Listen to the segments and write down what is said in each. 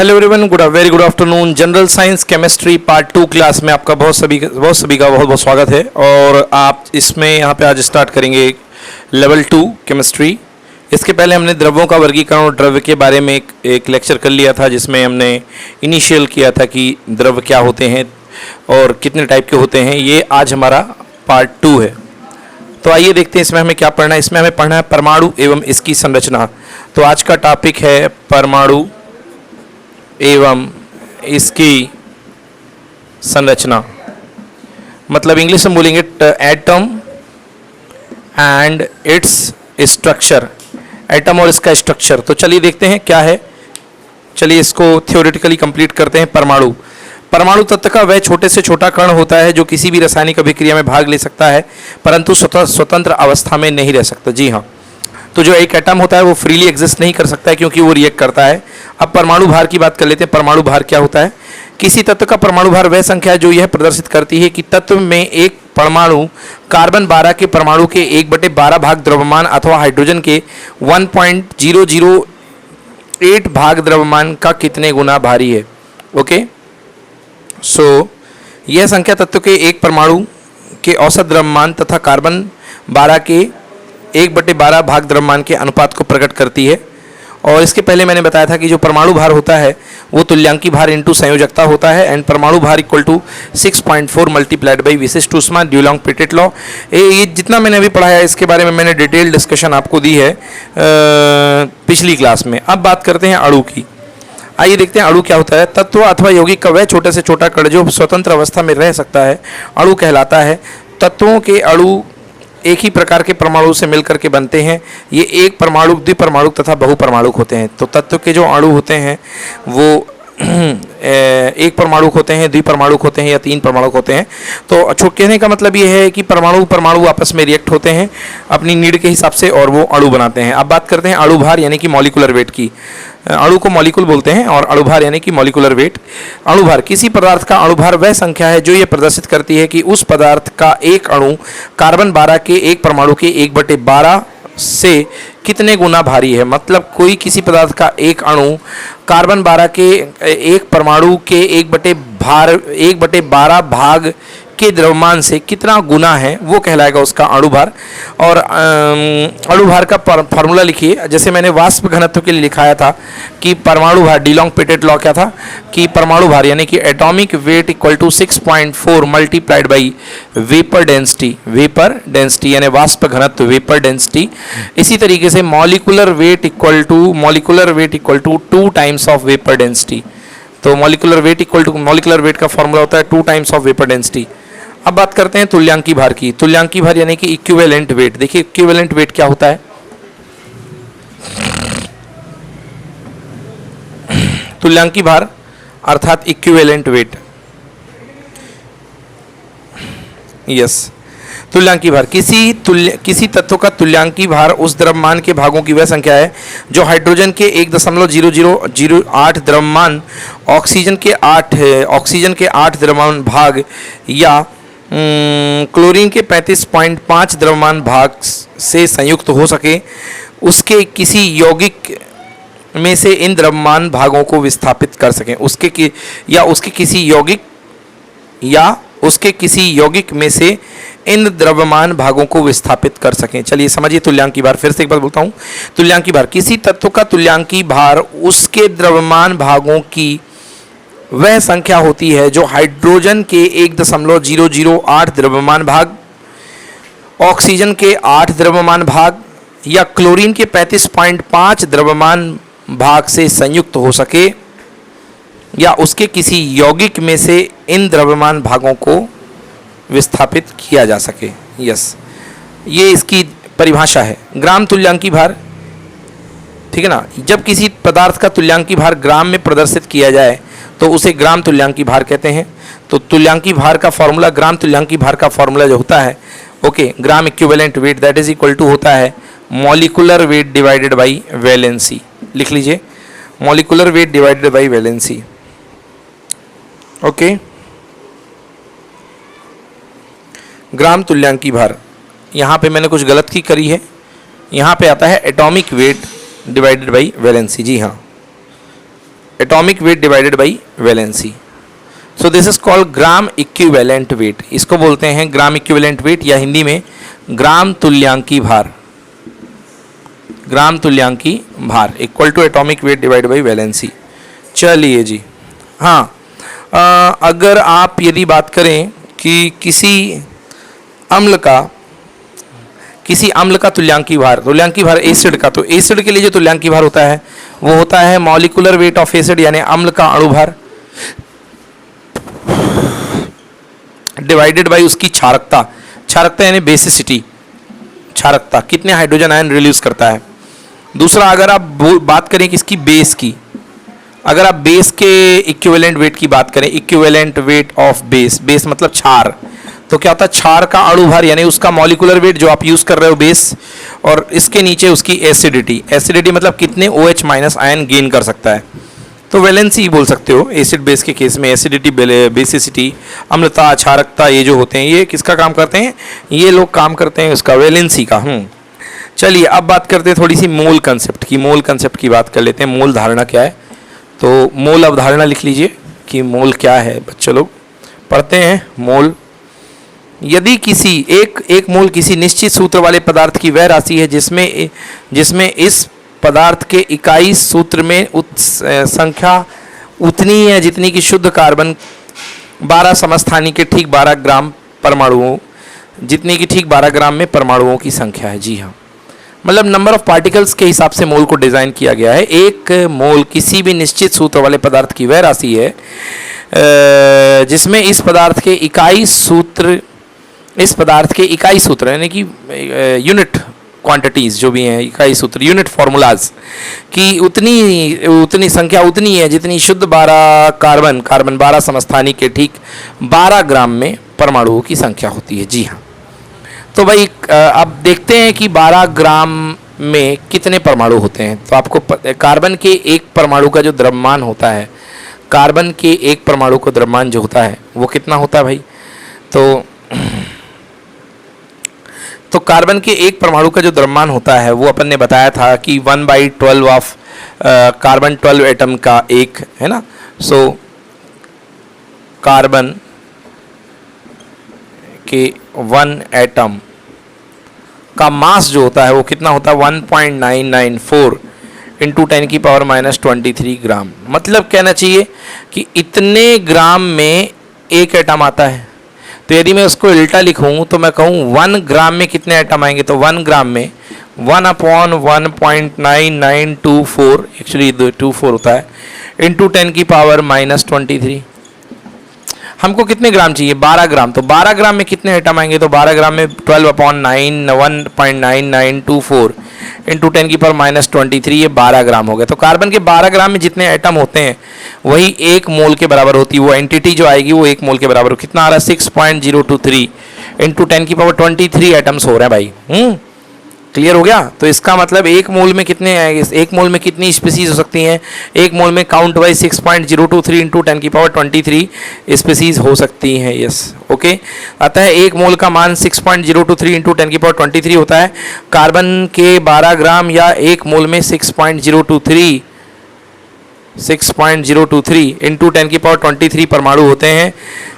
Hello everyone, very good afternoon. General science chemistry part 2 class में आपका बहुत सभी का बहुत बहुत स्वागत है। और आप इसमें यहाँ पे आज स्टार्ट करेंगे लेवल 2 केमिस्ट्री। इसके पहले हमने द्रव्यों का वर्गीकरण और द्रव्य के बारे में एक लेक्चर कर लिया था, जिसमें हमने इनिशियल किया था कि द्रव्य क्या होते हैं और कितने टाइप के होते हैं। ये आज हमारा पार्ट 2 है। तो आइए देखते हैं इसमें हमें क्या पढ़ना है। इसमें हमें पढ़ना है परमाणु एवं इसकी संरचना। तो आज का टॉपिक है परमाणु एवं इसकी संरचना। मतलब इंग्लिश में बोलेंगे atom and its structure, atom और इसका स्ट्रक्चर। तो चलिए देखते हैं क्या है। चलिए इसको थ्योरेटिकली कंप्लीट करते हैं। परमाणु परमाणु तत्व का वह छोटे से छोटा कण होता है जो किसी भी रासायनिक अभिक्रिया में भाग ले सकता है परंतु स्वतंत्र अवस्था में नहीं रह सकता। जी हाँ, तो जो एक एटम होता है वो फ्रीली एग्जिस्ट नहीं कर सकता है क्योंकि वो रिएक्ट करता है। अब परमाणु भार की बात कर लेते हैं। परमाणु भार क्या होता है? किसी तत्व का परमाणु भार वह संख्या है जो यह प्रदर्शित करती है कि तत्व में एक परमाणु कार्बन 12 के परमाणु के 1/12 भाग द्रव्यमान अथवा हाइड्रोजन के 1.008 भाग द्रव्यमान का कितने गुना भारी है। ओके, सो यह संख्या तत्व के एक परमाणु के औसत द्रव्यमान तथा कार्बन 12 के 1/12 भाग द्रव्यमान के अनुपात को प्रकट करती है। और इसके पहले मैंने बताया था कि जो परमाणु भार होता है वो तुल्यांकी भार इंटू संयोजकता होता है। एंड परमाणु भार इक्वल टू 6.4 मल्टीप्लाइड बाई विशिष्ट ऊष्मा ड्यूलॉन्ग पिटेट लॉ। ये जितना मैंने अभी पढ़ाया इसके बारे में मैंने डिटेल डिस्कशन आपको दी है पिछली क्लास में। अब बात करते हैं अणु की। आइए देखते हैं अणु क्या होता है। तत्व अथवा यौगिक का वह छोटे से छोटा कण जो स्वतंत्र अवस्था में रह सकता है अणु कहलाता है। तत्वों के अणु एक ही प्रकार के परमाणु से मिलकर के बनते हैं। ये एक परमाणु, द्विपरमाणुक तथा बहुपरमाणुक होते हैं। तो तत्व के जो अणु होते हैं वो एक परमाणुक होते हैं, द्विपरमाणुक होते हैं या 3 परमाणुक होते हैं। तो कहने का मतलब ये है कि परमाणु परमाणु आपस में रिएक्ट होते हैं अपनी नीड के हिसाब से और वो अणु बनाते हैं। अब बात करते हैं अणु भार यानी कि मॉलिक्यूलर वेट की। अणु को मॉलिक्यूल बोलते हैं और अणु भार यानी कि मॉलिक्यूलर वेट। अणु भार किसी पदार्थ का अणु भार वह संख्या है जो ये प्रदर्शित करती है कि उस पदार्थ का एक अणु कार्बन 12 के एक परमाणु के 1/12 से कितने गुना भारी है। मतलब कोई किसी पदार्थ का एक अणु कार्बन 12 के एक परमाणु के 1/12 भाग के द्रव्यमान से कितना गुना है वो कहलाएगा उसका अणु भार। और अणु भार का फार्मूला लिखिए। जैसे मैंने वाष्प घनत्व के लिए लिखाया था कि परमाणु भार डीलॉन्ग पिटेट लॉ क्या था कि परमाणु भार यानी कि atomic weight equal to 6.4 multiplied by vapour density यानी वाष्प घनत्व वेपर डेंसिटी। इसी तरीके से molecular weight equal to 2 times of vapour density. तो मॉलिक्यूलर वेट का फॉर्मूला होता है 2 टाइम्स ऑफ वेपर डेंसिटी। अब बात करते हैं तुल्यांकी भार की। तुल्यांकी भार यानी कि इक्विवेलेंट वेट। देखिए इक्विवेलेंट वेट क्या होता है। तुल्यांकी भार अर्थात इक्विवेलेंट वेट। यस, तुल्यांकी भार किसी तत्व का तुल्यांकी भार उस द्रव्यमान के भागों की वह संख्या है जो हाइड्रोजन के 1.0008 द्रव्यमान, ऑक्सीजन के 8 द्रव्यमान भाग या क्लोरीन के 35.5 द्रव्यमान भाग से संयुक्त हो सके। उसके किसी यौगिक में से इन द्रव्यमान भागों को विस्थापित कर सकें। उसके किसी यौगिक में से इन द्रव्यमान भागों को विस्थापित कर सकें। चलिए समझिए तुल्यांकी भार। फिर से एक बार बोलता हूँ। तुल्यांकी भार किसी तत्व का तुल्यांकी भार उसके द्रव्यमान भागों की वह संख्या होती है जो हाइड्रोजन के 1.008 द्रव्यमान भाग, ऑक्सीजन के 8 द्रव्यमान भाग या क्लोरीन के 35.5 द्रव्यमान भाग से संयुक्त हो सके या उसके किसी यौगिक में से इन द्रव्यमान भागों को विस्थापित किया जा सके। यस, ये इसकी परिभाषा है। ग्राम तुल्यांकी भार, ठीक है ना। जब किसी पदार्थ का तुल्यांकी भार ग्राम में प्रदर्शित किया जाए तो उसे ग्राम तुल्यांकी भार कहते हैं। तो तुल्यांकी भार का फॉर्मूला, ग्राम तुल्यांकी भार का फॉर्मूला जो होता है, okay, gram equivalent weight that is equal to होता है molecular weight divided by valency. लिख लीजिए, molecular weight divided by valency. Okay, gram तुल्यांकी भार। यहाँ पे मैंने कुछ गलत की करी है, यहाँ पे आता है atomic weight divided by valency. जी हाँ, atomic weight divided by valency. So this is called gram equivalent weight. इसको बोलते हैं ग्राम इक्विवेलेंट वेट या हिंदी में ग्राम तुल्यांकी भार। ग्राम तुल्यांकी भार equal to atomic weight divide by valency. चलिए जी, हाँ, अगर आप यदि बात करें कि किसी अम्ल का तुल्यांकी भार एसिड का, तो एसिड के लिए जो तुल्यांकी भार होता है वो होता है मॉलिक्यूलर वेट ऑफ एसिड, यानी अम्ल का अणु भार डिवाइडेड बाई उसकी क्षारकता। क्षारकता यानी बेसिसिटी, क्षारकता, कितने हाइड्रोजन आयन रिलीज करता है। दूसरा, अगर आप बात करें किसकी, बेस की, अगर आप बेस के इक्विवेलेंट वेट की बात करें, इक्विवेलेंट वेट ऑफ बेस मतलब क्षार, तो क्या होता है क्षार का अणु भार यानी उसका मॉलिक्यूलर वेट जो आप यूज कर रहे हो बेस, और इसके नीचे उसकी एसिडिटी मतलब कितने OH माइनस आयन गेन कर सकता है। तो वैलेंसी बोल सकते हो एसिड बेस के केस में। एसिडिटी, बेसिसिटी, अम्लता, क्षारकता, ये जो होते हैं ये किसका काम करते हैं, ये लोग काम करते हैं उसका वैलेंसी का। चलिए अब बात करते हैं थोड़ी सी मोल कंसेप्ट की। मोल कंसेप्ट की बात कर लेते हैं। मोल धारणा क्या है, तो मोल अवधारणा लिख लीजिए कि मोल क्या है। बच्चे लोग पढ़ते हैं मोल। यदि किसी एक मोल किसी निश्चित सूत्र वाले पदार्थ की वह राशि है जिसमें इस पदार्थ के इकाई सूत्र में संख्या उतनी है जितनी कि शुद्ध कार्बन 12 समस्थानी के ठीक 12 ग्राम परमाणुओं, जितनी कि ठीक 12 ग्राम में परमाणुओं की संख्या है। जी हाँ, मतलब नंबर ऑफ पार्टिकल्स के हिसाब से मोल को डिज़ाइन किया गया है। एक मोल किसी भी निश्चित सूत्र वाले पदार्थ की वह राशि है जिसमें इस पदार्थ के इकाई सूत्र यानी कि यूनिट क्वांटिटीज़ जो भी हैं, इकाई सूत्र, यूनिट फार्मूलाज की उतनी संख्या उतनी है जितनी शुद्ध 12 कार्बन 12 समस्थानी के ठीक 12 ग्राम में परमाणुओं की संख्या होती है। जी हाँ, तो भाई अब देखते हैं कि 12 ग्राम में कितने परमाणु होते हैं। तो आपको कार्बन के एक परमाणु का जो द्रव्यमान होता है, कार्बन के एक परमाणु का द्रव्यमान जो होता है वो कितना होता है भाई, तो कार्बन के एक परमाणु का जो द्रव्यमान होता है वो अपन ने बताया था कि 1/12 ऑफ कार्बन 12 एटम का एक है ना। सो कार्बन के 1 एटम का मास जो होता है वो कितना होता है 1.994 इंटू 10⁻⁻23 ग्राम। मतलब कहना चाहिए कि इतने ग्राम में एक एटम आता है। तो यदि मैं उसको उल्टा लिखूं तो मैं कहूं 1 ग्राम में कितने एटम आएंगे, तो 1 ग्राम में 1/1.9924 एक्चुअली 24 होता है इंटू 10⁻⁻23। हमको कितने ग्राम चाहिए, 12 ग्राम। तो 12 ग्राम में कितने एटम आएंगे, तो 12 ग्राम में 1.9924 इंटू 10⁻⁻23, ये 12 ग्राम हो गया। तो कार्बन के 12 ग्राम में जितने एटम होते हैं वही 1 मोल के बराबर होती है। वो एंटिटी जो आएगी वो 1 मोल के बराबर कितना आ रहा है 6.023 इंटू 10⁻23 एटम्स हो रहे हैं भाई। क्लियर हो गया। तो इसका मतलब 1 मोल में कितने आएंगे, 1 मोल में कितनी स्पीसीज हो सकती हैं, 1 मोल में काउंट वाइज 6.023 इंटू 10⁻23 स्पीसीज हो सकती हैं। Yes, okay. अतः 1 मोल का मान 6.023 इंटू 10⁻23 होता है। कार्बन के 12 ग्राम या 1 मोल में 6.023 इंटू 10⁻23 परमाणु होते हैं,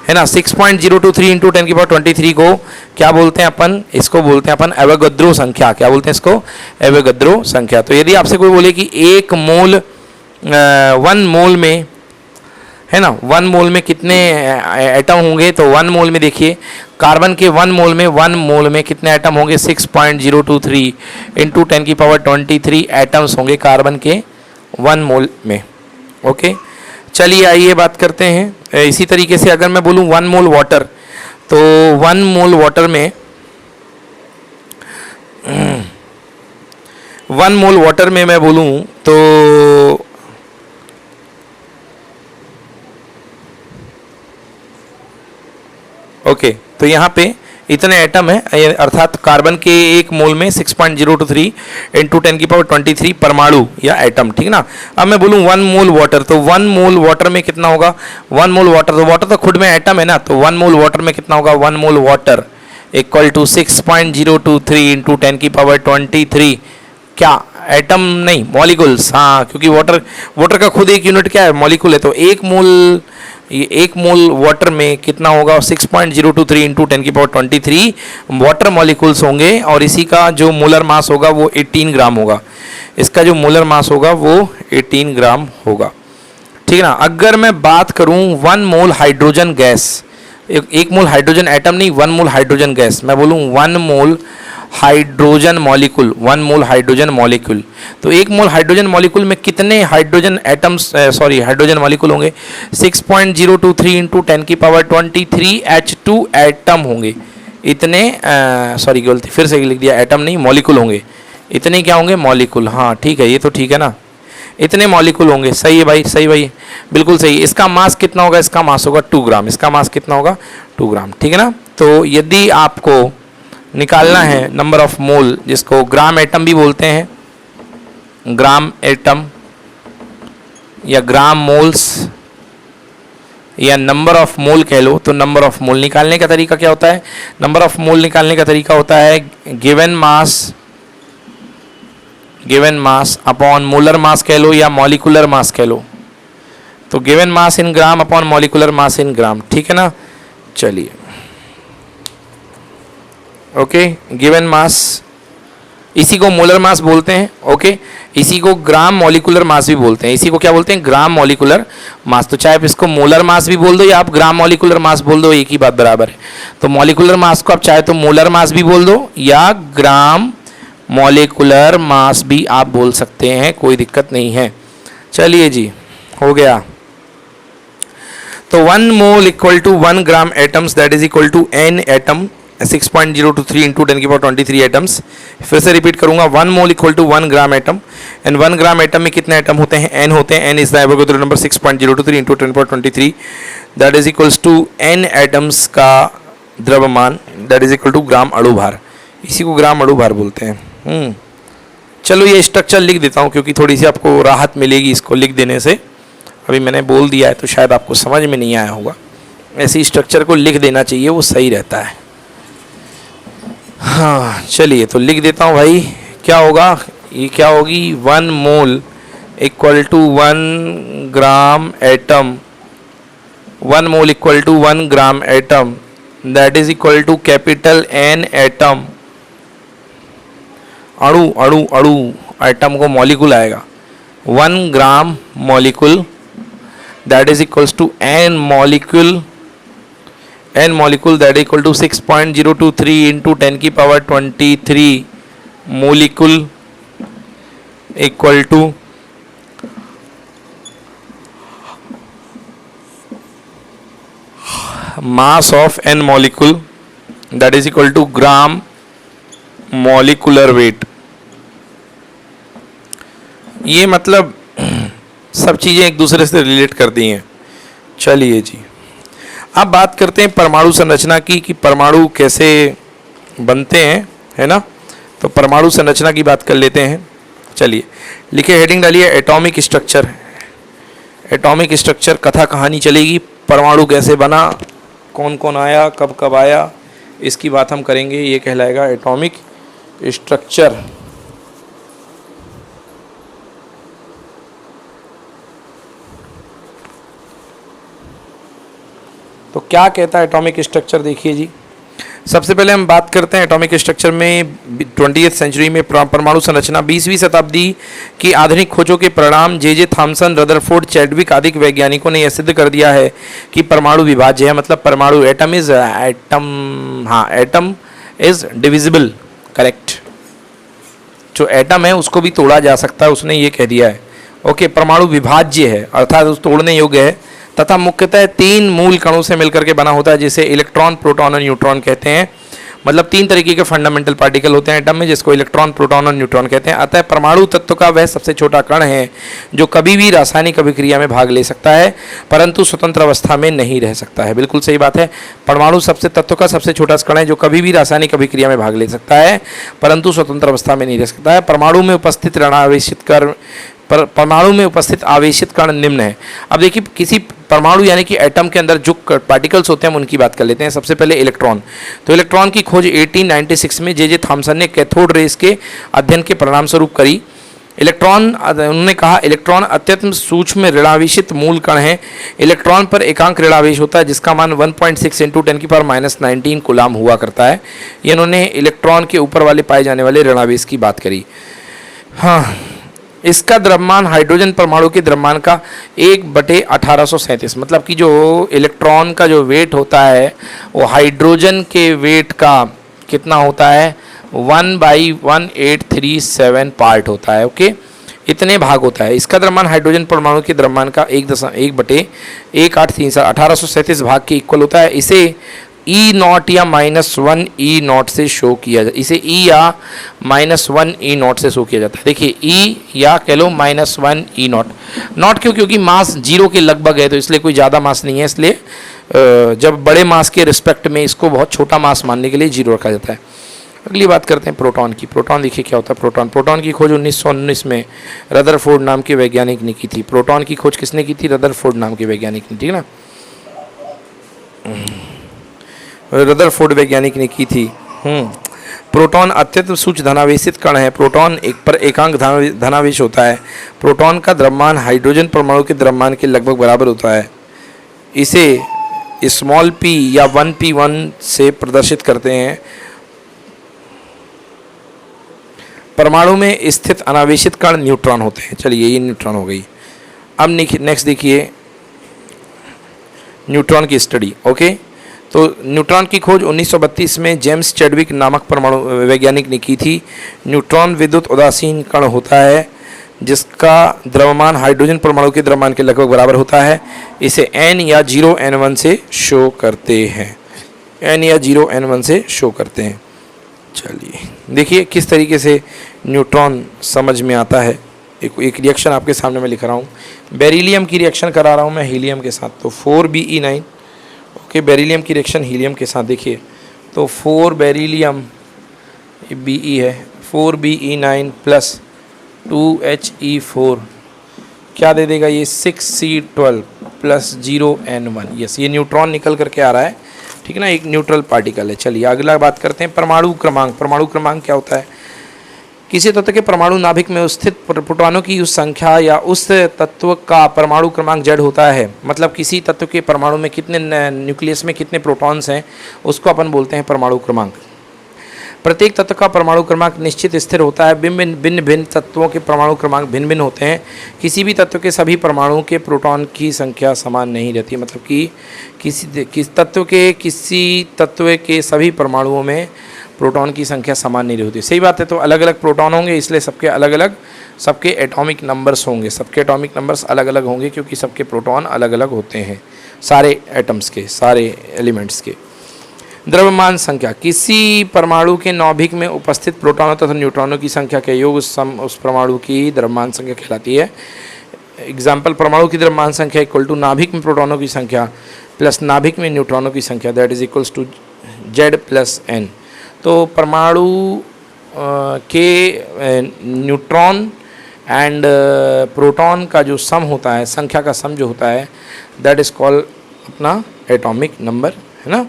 है ना। 6.023 इंटू 10⁻23 को क्या बोलते हैं अपन, इसको बोलते हैं अपन एवोगाद्रो संख्या। क्या बोलते हैं इसको, एवोगाद्रो संख्या। तो यदि आपसे कोई बोले कि 1 मोल 1 मोल में, है ना, 1 मोल में कितने एटम होंगे, तो 1 मोल में देखिए कार्बन के 1 मोल में कितने एटम होंगे 6.023 इंटू 10⁻23 एटम्स होंगे कार्बन के 1 मोल में। ओके, चलिए आइए बात करते हैं। इसी तरीके से अगर मैं बोलूँ 1 मोल वाटर, तो 1 मोल वाटर में 1 मोल वाटर में मैं बोलूँ तो ओके, तो यहाँ पे इतने एटम है, अर्थात कार्बन के 1 मोल में 6.023 इंटू 10⁻23 परमाणु या एटम, ठीक ना। अब मैं बोलूँ 1 मोल वाटर, तो 1 मोल वाटर में कितना होगा, 1 मोल वाटर, तो वाटर तो खुद में एटम है ना, तो 1 मोल वाटर में कितना होगा, 1 mole water equal to 6.023 into 10⁻23 क्या एटम नहीं, मॉलिक्यूल्स, हाँ, क्योंकि वाटर का खुद एक यूनिट क्या है, मॉलिक्यूल है। तो एक मोल वाटर में कितना होगा, 6.023 इंटू 10⁻23 वाटर मॉलिक्यूल्स होंगे, और इसी का जो मोलर मास होगा वो 18 ग्राम होगा। इसका जो मोलर मास होगा वो 18 ग्राम होगा, ठीक है ना। अगर मैं बात करूं 1 मोल हाइड्रोजन गैस, एक मोल हाइड्रोजन एटम नहीं, 1 मोल हाइड्रोजन गैस, मैं बोलूं 1 मोल हाइड्रोजन मॉलिक्यूल, 1 मोल हाइड्रोजन मॉलिक्यूल, तो 1 मोल हाइड्रोजन मॉलिक्यूल में कितने hydrogen atoms, sorry hydrogen molecule होंगे, 6.023 इंटू 10⁻23 H2 एटम होंगे। इतने सॉरी गलती फिर से लिख दिया, एटम नहीं मॉलिक्यूल होंगे। इतने क्या होंगे, मॉलिक्यूल, हाँ ठीक है, ये तो ठीक है ना, इतने मॉलिक्यूल होंगे। सही है भाई, सही भाई, बिल्कुल सही। इसका मास कितना होगा, इसका मास होगा 2 ग्राम, इसका मास कितना होगा 2 ग्राम, ठीक है ना। तो यदि आपको निकालना है नंबर ऑफ मोल, जिसको ग्राम एटम भी बोलते हैं, ग्राम एटम या ग्राम मोल्स या नंबर ऑफ मोल कह लो, तो नंबर ऑफ मोल निकालने का तरीका क्या होता है, नंबर ऑफ मोल निकालने का तरीका होता है given mass upon molar mass कह लो या मॉलिकुलर मास कह लो। तो गिवन मास इन ग्राम अपॉन मॉलिकुलर मास इन ग्राम, ठीक है ना। चलिए, ओके, गिवन मास, इसी को मोलर मास बोलते हैं, ओके, इसी को ग्राम मॉलिकुलर मास भी बोलते हैं। इसी को क्या बोलते हैं, ग्राम मॉलिकुलर मास। तो चाहे आप इसको मोलर मास भी बोल दो या आप ग्राम मॉलिकुलर मास बोल दो, एक ही बात बराबर है। तो मॉलिकुलर मास को आप चाहे तो मोलर मास भी बोल दो या ग्राम मॉलिकुलर मास भी आप बोल सकते हैं, कोई दिक्कत नहीं है। चलिए जी, हो गया। तो 1 mole equal to 1 gram atoms, that is equal to n atom, 6.023 into 10⁻23 atoms. फिर से रिपीट करूंगा, 1 mole equal to 1 gram atom, and 1 gram atom में कितने एटम होते हैं, n होते हैं। n is the Avogadro number 6.023 into 10⁻23, that is equals to n atoms का द्रव्यमान, that is equal to gram अणु भार। इसी को ग्राम अणु भार बोलते हैं। चलो ये स्ट्रक्चर लिख देता हूँ, क्योंकि थोड़ी सी आपको राहत मिलेगी इसको लिख देने से। अभी मैंने बोल दिया है तो शायद आपको समझ में नहीं आया होगा, ऐसी स्ट्रक्चर को लिख देना चाहिए, वो सही रहता है। हाँ चलिए, तो लिख देता हूँ भाई, क्या होगा, ये क्या होगी, 1 mole equal to 1 gram atom, 1 mole equal to 1 gram atom, that is equal to capital N atom, अणु अणु अणु, एटम को मॉलिक्यूल आएगा, 1 gram molecule, that is equals to n molecule, that equal to 6.023 into 10⁻23 molecule equal to mass of n molecule, that is equal to gram molecular weight. ये मतलब सब चीज़ें एक दूसरे से रिलेट कर दी हैं। चलिए जी, अब बात करते हैं परमाणु संरचना की, कि परमाणु कैसे बनते हैं, है ना। तो परमाणु संरचना की बात कर लेते हैं। चलिए लिखे, हेडिंग डालिए एटॉमिक स्ट्रक्चर। एटॉमिक स्ट्रक्चर, कथा कहानी चलेगी, परमाणु कैसे बना, कौन कौन आया, कब कब आया, इसकी बात हम करेंगे। ये कहलाएगा एटॉमिक स्ट्रक्चर। तो क्या कहता है एटॉमिक स्ट्रक्चर, देखिए जी। सबसे पहले हम बात करते हैं एटॉमिक स्ट्रक्चर में 20वीं सेंचुरी में परमाणु संरचना। 20वीं शताब्दी की आधुनिक खोजों के परिणाम जे थॉमसन, रदरफोर्ड, चैडविक आदि वैज्ञानिकों ने यह सिद्ध कर दिया है कि परमाणु विभाज्य है। मतलब परमाणु, एटम इज डिविजिबल, करेक्ट। जो एटम है उसको भी तोड़ा जा सकता है, उसने ये कह दिया है। ओके, परमाणु विभाज्य है, अर्थात उस तोड़ने योग्य है, तथा मुख्यतः 3 मूल कणों से मिलकर के बना होता है, जिसे इलेक्ट्रॉन, प्रोटॉन और न्यूट्रॉन कहते हैं। मतलब 3 तरीके के फंडामेंटल पार्टिकल होते हैं एटम में, जिसको इलेक्ट्रॉन, प्रोटॉन और न्यूट्रॉन कहते हैं। अतः परमाणु तत्व का वह सबसे छोटा कण है जो कभी भी रासायनिक अभिक्रिया में भाग ले सकता है, परंतु स्वतंत्र अवस्था में नहीं रह सकता है। बिल्कुल सही बात है, परमाणु तत्व का सबसे छोटा कण है जो कभी भी रासायनिक अभिक्रिया में भाग ले सकता है, परंतु स्वतंत्र अवस्था में नहीं रह सकता है। परमाणु में उपस्थित आवेशित कण निम्न है। अब देखिए, किसी परमाणु यानी कि एटम के अंदर जो पार्टिकल्स होते हैं हम उनकी बात कर लेते हैं। सबसे पहले इलेक्ट्रॉन। तो इलेक्ट्रॉन की खोज 1896 में जे थॉमसन ने कैथोड रेस के अध्ययन के परिणाम स्वरूप करी। इलेक्ट्रॉन, उन्होंने कहा इलेक्ट्रॉन अत्यंत सूक्ष्म ऋणावेशित मूल कण है। इलेक्ट्रॉन पर एकांक ऋणावेश होता है जिसका मान 1.6 इंटू 10⁻⁻19 कूलाम हुआ करता है। ये इन्होंने इलेक्ट्रॉन के ऊपर वाले पाए जाने वाले ऋणावेश की बात करी। हाँ, इसका द्रव्यमान हाइड्रोजन परमाणु के द्रव्यमान का 1/1837, मतलब कि जो इलेक्ट्रॉन का जो वेट होता है वो हाइड्रोजन के वेट का कितना होता है, 1/1837 पार्ट होता है। ओके, इतने भाग होता है। इसका द्रव्यमान हाइड्रोजन परमाणु के द्रव्यमान का 1/1837 भाग के इक्वल होता है। इसे E0 या -1 E0 से शो किया जाता है। इसे E या -1 E0 से शो किया जाता है। देखिए E या कह लो -1 E0। नॉट क्यों? क्योंकि मास 0 के लगभग है, तो इसलिए कोई ज़्यादा मास नहीं है, इसलिए जब बड़े मास के रिस्पेक्ट में इसको बहुत छोटा मास मानने के लिए 0 रखा जाता है। अगली बात करते हैं प्रोटॉन की। प्रोटॉन देखिए क्या होता है। प्रोटॉन की खोज 1919 में रदरफोर्ड नाम के वैज्ञानिक ने की थी। प्रोटॉन की खोज किसने की थी? रदरफोर्ड नाम के वैज्ञानिक ने, ठीक है ना, रदरफोर्ड वैज्ञानिक ने की थी। प्रोटॉन अत्यंत सूक्ष्म धनावेशित कण है। प्रोटॉन एक पर एकांक धनावेश होता है। प्रोटॉन का द्रव्यमान हाइड्रोजन परमाणु के द्रव्यमान के लगभग बराबर होता है। इसे स्मॉल p या 1p1 से प्रदर्शित करते हैं। परमाणु में स्थित अनावेशित कण न्यूट्रॉन होते हैं। चलिए, ये न्यूट्रॉन हो गई। अब नेक्स्ट देखिए न्यूट्रॉन की स्टडी। ओके, तो न्यूट्रॉन की खोज 1932 में जेम्स चैडविक नामक परमाणु वैज्ञानिक ने की थी। न्यूट्रॉन विद्युत उदासीन कण होता है जिसका द्रव्यमान हाइड्रोजन परमाणु के द्रव्यमान के लगभग बराबर होता है। इसे n या 0n1 से शो करते हैं। n या 0n1 से शो करते हैं। चलिए देखिए किस तरीके से न्यूट्रॉन समझ में आता है। एक रिएक्शन आपके सामने मैं लिख रहा हूँ। बेरिलियम की रिएक्शन करा रहा हूँ मैं हीलियम के साथ, तो 4Be9। ओके, बेरिलियम की रिएक्शन हीलियम के साथ देखिए, तो 4 बेरिलियम Be है, 4Be9 प्लस 2He4 क्या दे देगा ये 6C12 प्लस 0n1। यस, ये न्यूट्रॉन निकल करके आ रहा है, ठीक है ना, एक न्यूट्रल पार्टिकल है। चलिए अगला बात करते हैं परमाणु क्रमांक। परमाणु क्रमांक क्या होता है? किसी तत्व के परमाणु नाभिक में स्थित प्रोटॉनों की उस संख्या या उस तत्व का परमाणु क्रमांक Z होता है। मतलब किसी तत्व के परमाणु में कितने न्यूक्लियस में कितने प्रोटॉन्स हैं उसको अपन बोलते हैं परमाणु क्रमांक। प्रत्येक तत्व का परमाणु क्रमांक निश्चित स्थिर होता है। भिन्न भिन्न तत्वों के परमाणु क्रमांक भिन्न भिन्न होते हैं। किसी भी तत्व के सभी परमाणुओं के प्रोटॉन की संख्या समान नहीं रहती। मतलब कि किसी तत्व के सभी परमाणुओं में प्रोटॉन की संख्या समान नहीं होती। सही बात है, तो अलग अलग प्रोटॉन होंगे इसलिए सबके एटॉमिक नंबर्स होंगे। सबके एटॉमिक नंबर्स अलग अलग होंगे क्योंकि सबके प्रोटॉन अलग अलग होते हैं, सारे एटम्स के, सारे एलिमेंट्स के। द्रव्यमान संख्या किसी परमाणु के नाभिक में उपस्थित प्रोटॉनों तथा न्यूट्रॉनों की संख्या के योग उस परमाणु की द्रव्यमान संख्या कहलाती है। एग्जाम्पल, परमाणु की द्रव्यमान संख्या इक्वल टू नाभिक में प्रोटॉनों की संख्या प्लस नाभिक में न्यूट्रॉनों की संख्या, that is equals to Z plus n। तो परमाणु के न्यूट्रॉन एंड प्रोटॉन का जो सम होता है, संख्या का सम जो होता है, दैट इज कॉल्ड अपना एटॉमिक नंबर, है ना,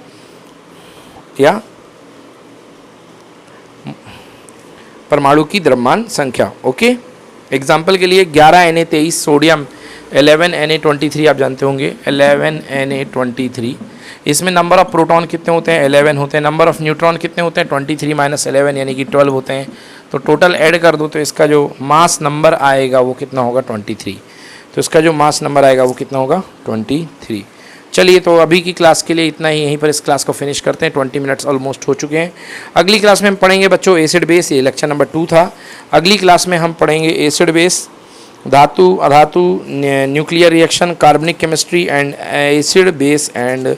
या परमाणु की द्रव्यमान संख्या। ओके, एग्जाम्पल के लिए 11Na23 सोडियम, 11Na23 आप जानते होंगे, 11Na23। इसमें नंबर ऑफ प्रोटॉन कितने होते हैं? 11 होते हैं। नंबर ऑफ न्यूट्रॉन कितने होते हैं? 23 - 11 यानी कि 12 होते हैं। तो टोटल ऐड कर दो तो इसका जो मास नंबर आएगा वो कितना होगा? 23। तो इसका जो मास नंबर आएगा वो कितना होगा? 23। चलिए, तो अभी की क्लास के लिए इतना ही। यहीं पर इस क्लास को फिनिश करते हैं। 20 मिनट्स ऑलमोस्ट हो चुके हैं। अगली क्लास में हम पढ़ेंगे बच्चों एसिड बेस। ये लेक्चर नंबर 2 था। अगली क्लास में हम पढ़ेंगे एसिड बेस, धातु अधातु, न्यूक्लियर रिएक्शन, कार्बनिक chemistry and acid base and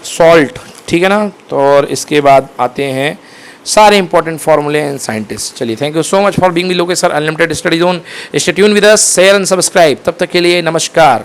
salt, ठीक है ना। तो और इसके बाद आते हैं सारे इंपॉर्टेंट फॉर्मूले एंड साइंटिस्ट। चलिए, thank you so much for being बिलो के sir unlimited study zone. Stay tune with us, share and subscribe. तब तक के लिए नमस्कार।